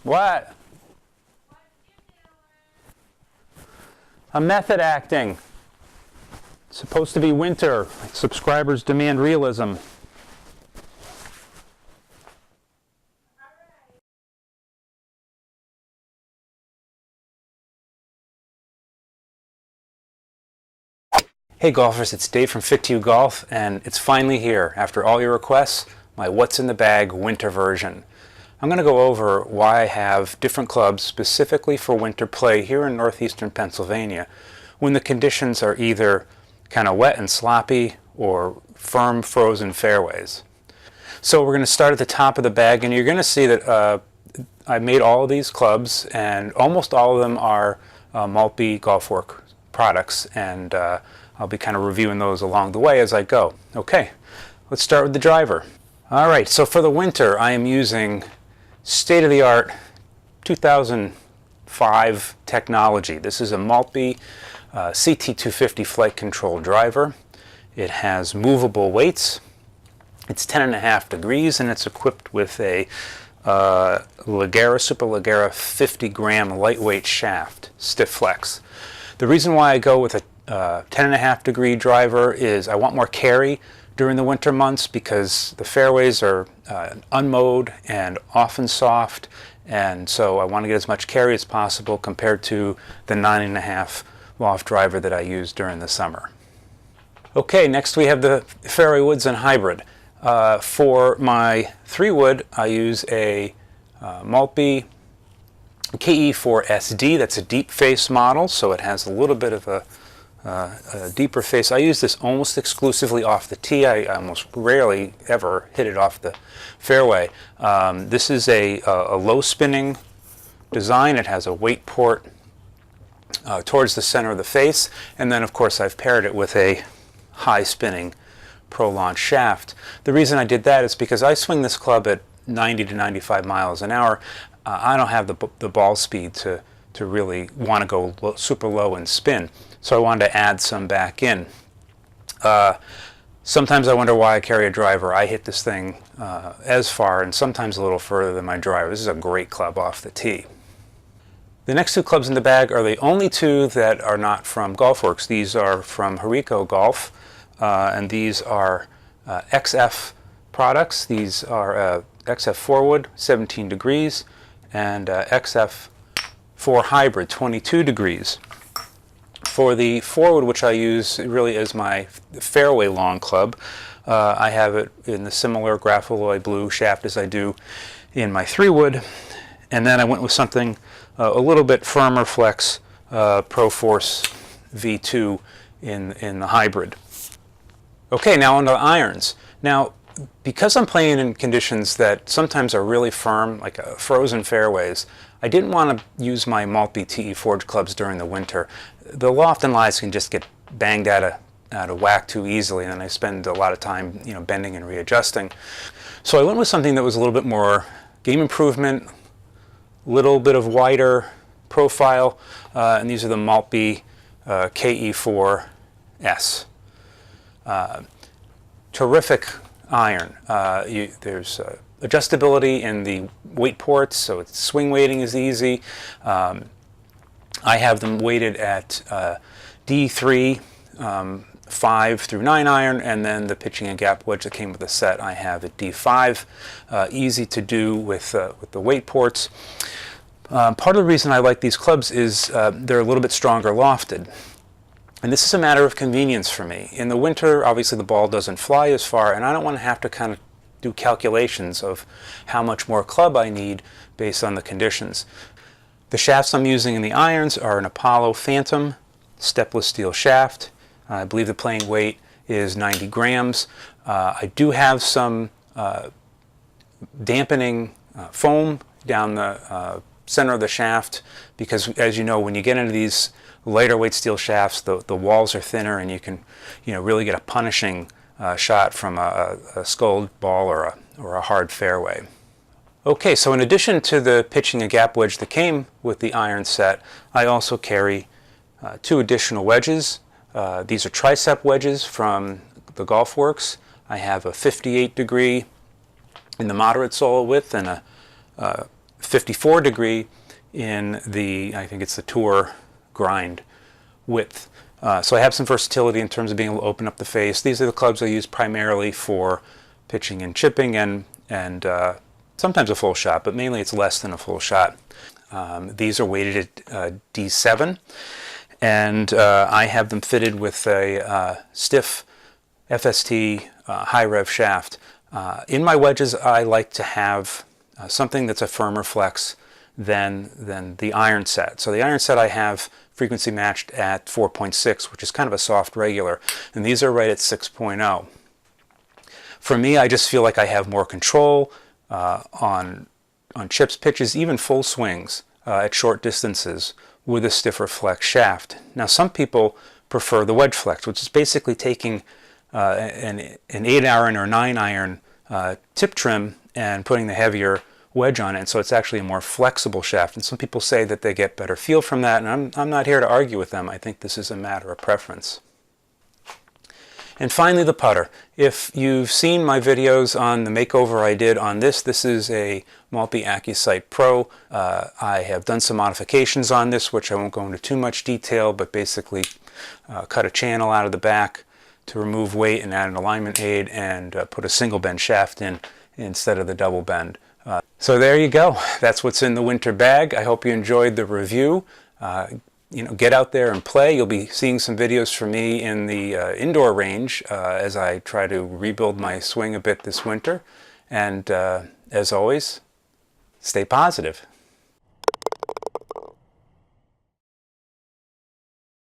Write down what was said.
What? I'm method acting. It's supposed to be winter. Subscribers demand realism. Hey golfers, it's Dave from Fit2U Golf, and it's finally here. After all your requests, my What's in the Bag winter version. I'm going to go over why I have different clubs specifically for winter play here in northeastern Pennsylvania when the conditions are either kind of wet and sloppy or firm frozen fairways. So we're going to start at the top of the bag, and you're going to see that I made all of these clubs, and almost all of them are Maltby Golfworks products, and I'll be kind of reviewing those along the way as I go. Okay, let's start with the driver. All right, so for the winter, I am using state-of-the-art 2005 technology. This is a Maltby CT250 flight control driver. It has movable weights. It's 10.5 degrees, and it's equipped with a Ligera, Super Ligera 50-gram lightweight shaft, stiff flex. The reason why I go with a 10.5 degree driver is I want more carry during the winter months because the fairways are unmowed and often soft, and so I want to get as much carry as possible compared to the 9.5 loft driver that I use during the summer. Okay, next we have the Fairway Woods and Hybrid. For my 3-wood, I use a Maltby KE4SD. That's a deep face model, so it has a little bit of a deeper face. I use this almost exclusively off the tee. I almost rarely ever hit it off the fairway. This is a low spinning design. It has a weight port towards the center of the face, and then of course I've paired it with a high spinning Pro Launch shaft. The reason I did that is because I swing this club at 90 to 95 miles an hour. I don't have the ball speed to really want to go super low and spin. So I wanted to add some back in. Sometimes I wonder why I carry a driver. I hit this thing as far and sometimes a little further than my driver. This is a great club off the tee. The next two clubs in the bag are the only two that are not from Golfworks. These are from Hireko Golf, and these are XF products. These are XF 4-wood, 17 degrees, and XF4 Hybrid, 22 degrees. For the 4-wood, which I use really as my fairway long club, I have it in the similar grapholoid blue shaft as I do in my 3-wood, and then I went with something a little bit firmer flex, Pro Force V2 in the hybrid. Okay, now on to irons. Now, because I'm playing in conditions that sometimes are really firm, like frozen fairways, I didn't want to use my Maltby TE Forge clubs during the winter. The loft and lies can just get banged out of whack too easily, and I spend a lot of time, bending and readjusting. So I went with something that was a little bit more game improvement, little bit of wider profile, and these are the Maltby KE4S. Terrific iron. There's adjustability in the weight ports, so its swing weighting is easy. I have them weighted at D3, 5 through 9 iron, and then the pitching and gap wedge that came with the set I have at D5. Easy to do with the weight ports. Part of the reason I like these clubs is they're a little bit stronger lofted. And this is a matter of convenience for me. In the winter, obviously the ball doesn't fly as far, and I don't want to have to kind of do calculations of how much more club I need based on the conditions. The shafts I'm using in the irons are an Apollo Phantom stepless steel shaft. I believe the playing weight is 90 grams. I do have some dampening foam down the center of the shaft because, as you know, when you get into these lighter weight steel shafts, the walls are thinner, and you can really get a punishing shot from a sculled ball or a hard fairway. Okay, so in addition to the pitching and gap wedge that came with the iron set, I also carry 2 additional wedges. These are tricep wedges from the Golfworks. I have a 58 degree in the moderate sole width and a 54 degree in the, I think it's the tour grind width. So I have some versatility in terms of being able to open up the face. These are the clubs I use primarily for pitching and chipping and sometimes a full shot, but mainly it's less than a full shot. These are weighted at D7, and I have them fitted with a stiff FST high rev shaft. In my wedges, I like to have something that's a firmer flex than the iron set. So the iron set I have frequency matched at 4.6, which is kind of a soft regular, and these are right at 6.0. For me, I just feel like I have more control on chips, pitches, even full swings at short distances with a stiffer flex shaft. Now, some people prefer the wedge flex, which is basically taking an 8-iron or 9-iron tip trim and putting the heavier wedge on it, and so it's actually a more flexible shaft. And some people say that they get better feel from that, and I'm not here to argue with them. I think this is a matter of preference. And finally, the putter. If you've seen my videos on the makeover I did on this is a Maltby AccuSight Pro. I have done some modifications on this, which I won't go into too much detail, but basically cut a channel out of the back to remove weight and add an alignment aid, and put a single bend shaft in instead of the double bend. So there you go. That's what's in the winter bag. I hope you enjoyed the review. Get out there and play. You'll be seeing some videos from me in the indoor range as I try to rebuild my swing a bit this winter. And as always, stay positive.